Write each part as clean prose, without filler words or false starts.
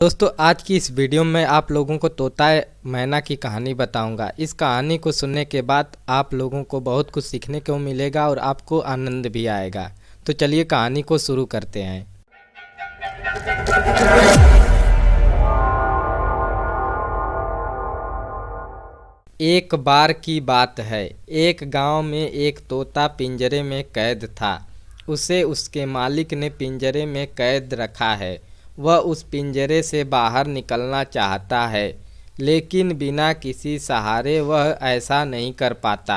दोस्तों आज की इस वीडियो में आप लोगों को तोता मैना की कहानी बताऊंगा। इस कहानी को सुनने के बाद आप लोगों को बहुत कुछ सीखने को मिलेगा और आपको आनंद भी आएगा। तो चलिए कहानी को शुरू करते हैं। एक बार की बात है, एक गांव में एक तोता पिंजरे में कैद था। उसे उसके मालिक ने पिंजरे में कैद रखा है। वह उस पिंजरे से बाहर निकलना चाहता है, लेकिन बिना किसी सहारे वह ऐसा नहीं कर पाता।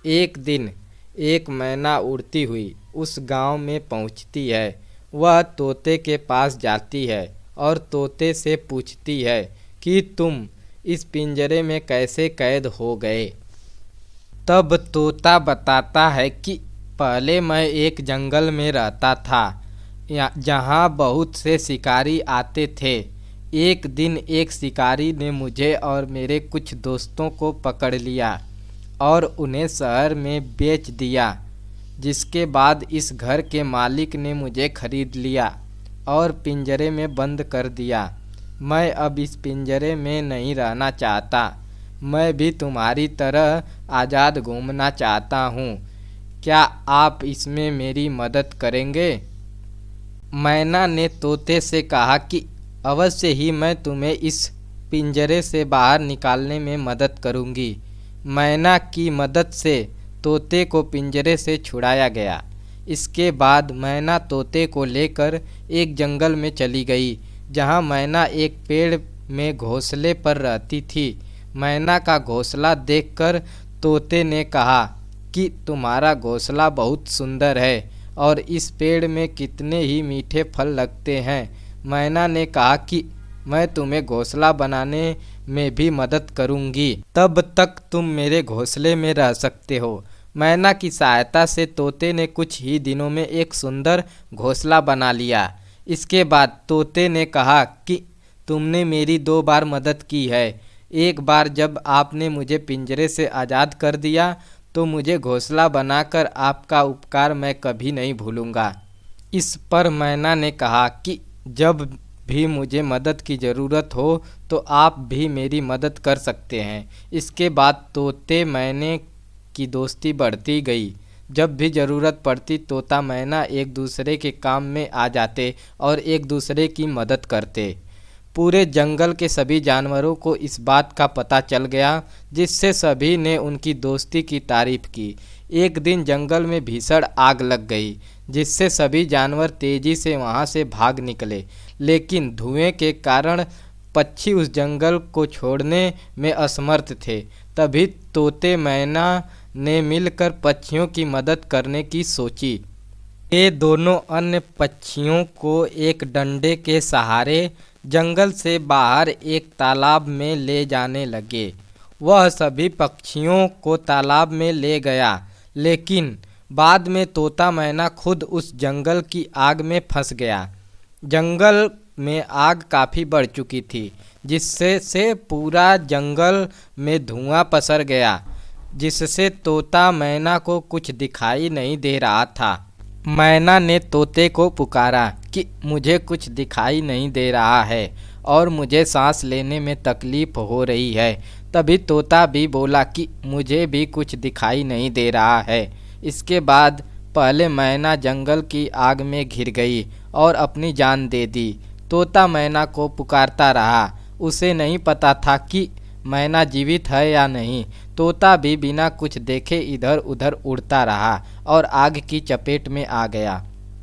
एक दिन एक मैना उड़ती हुई उस गांव में पहुंचती है। वह तोते के पास जाती है और तोते से पूछती है कि तुम इस पिंजरे में कैसे कैद हो गए। तब तोता बताता है कि पहले मैं एक जंगल में रहता था, जहाँ बहुत से शिकारी आते थे। एक दिन एक शिकारी ने मुझे और मेरे कुछ दोस्तों को पकड़ लिया और उन्हें शहर में बेच दिया, जिसके बाद इस घर के मालिक ने मुझे खरीद लिया और पिंजरे में बंद कर दिया। मैं अब इस पिंजरे में नहीं रहना चाहता। मैं भी तुम्हारी तरह आज़ाद घूमना चाहता हूँ। क्या आप इसमें मेरी मदद करेंगे? मैना ने तोते से कहा कि अवश्य ही मैं तुम्हें इस पिंजरे से बाहर निकालने में मदद करूंगी। मैना की मदद से तोते को पिंजरे से छुड़ाया गया। इसके बाद मैना तोते को लेकर एक जंगल में चली गई, जहां मैना एक पेड़ में घोंसले पर रहती थी। मैना का घोंसला देखकर तोते ने कहा कि तुम्हारा घोंसला बहुत सुंदर है और इस पेड़ में कितने ही मीठे फल लगते हैं। मैना ने कहा कि मैं तुम्हें घोंसला बनाने में भी मदद करूंगी, तब तक तुम मेरे घोंसले में रह सकते हो। मैना की सहायता से तोते ने कुछ ही दिनों में एक सुंदर घोंसला बना लिया। इसके बाद तोते ने कहा कि तुमने मेरी 2 बार मदद की है। एक बार जब आपने मुझे पिंजरे से आज़ाद कर दिया, तो मुझे घोंसला बनाकर आपका उपकार मैं कभी नहीं भूलूंगा। इस पर मैना ने कहा कि जब भी मुझे मदद की ज़रूरत हो तो आप भी मेरी मदद कर सकते हैं। इसके बाद तोते मैने की दोस्ती बढ़ती गई। जब भी ज़रूरत पड़ती तोता मैना एक दूसरे के काम में आ जाते और एक दूसरे की मदद करते। पूरे जंगल के सभी जानवरों को इस बात का पता चल गया, जिससे सभी ने उनकी दोस्ती की तारीफ की। एक दिन जंगल में भीषण आग लग गई, जिससे सभी जानवर तेजी से वहां से भाग निकले, लेकिन धुएं के कारण पक्षी उस जंगल को छोड़ने में असमर्थ थे। तभी तोते मैना ने मिलकर पक्षियों की मदद करने की सोची। ये दोनों अन्य पक्षियों को एक डंडे के सहारे जंगल से बाहर एक तालाब में ले जाने लगे। वह सभी पक्षियों को तालाब में ले गया, लेकिन बाद में तोता मैना खुद उस जंगल की आग में फंस गया। जंगल में आग काफ़ी बढ़ चुकी थी, जिससे पूरा जंगल में धुआं पसर गया, जिससे तोता मैना को कुछ दिखाई नहीं दे रहा था। मैना ने तोते को पुकारा कि मुझे कुछ दिखाई नहीं दे रहा है और मुझे सांस लेने में तकलीफ हो रही है। तभी तोता भी बोला कि मुझे भी कुछ दिखाई नहीं दे रहा है। इसके बाद पहले मैना जंगल की आग में घिर गई और अपनी जान दे दी। तोता मैना को पुकारता रहा। उसे नहीं पता था कि मैना जीवित है या नहीं। तोता भी बिना कुछ देखे इधर उधर उड़ता रहा और आग की चपेट में आ गया।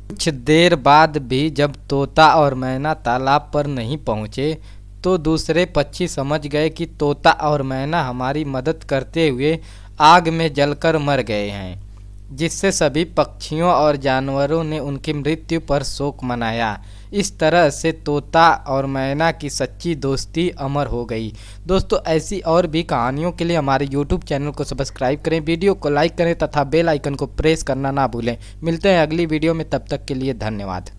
कुछ देर बाद भी जब तोता और मैना तालाब पर नहीं पहुँचे, तो दूसरे पक्षी समझ गए कि तोता और मैना हमारी मदद करते हुए आग में जलकर मर गए हैं, जिससे सभी पक्षियों और जानवरों ने उनकी मृत्यु पर शोक मनाया। इस तरह से तोता और मैना की सच्ची दोस्ती अमर हो गई। दोस्तों ऐसी और भी कहानियों के लिए हमारे YouTube चैनल को सब्सक्राइब करें, वीडियो को लाइक करें तथा बेल आइकन को प्रेस करना ना भूलें। मिलते हैं अगली वीडियो में, तब तक के लिए धन्यवाद।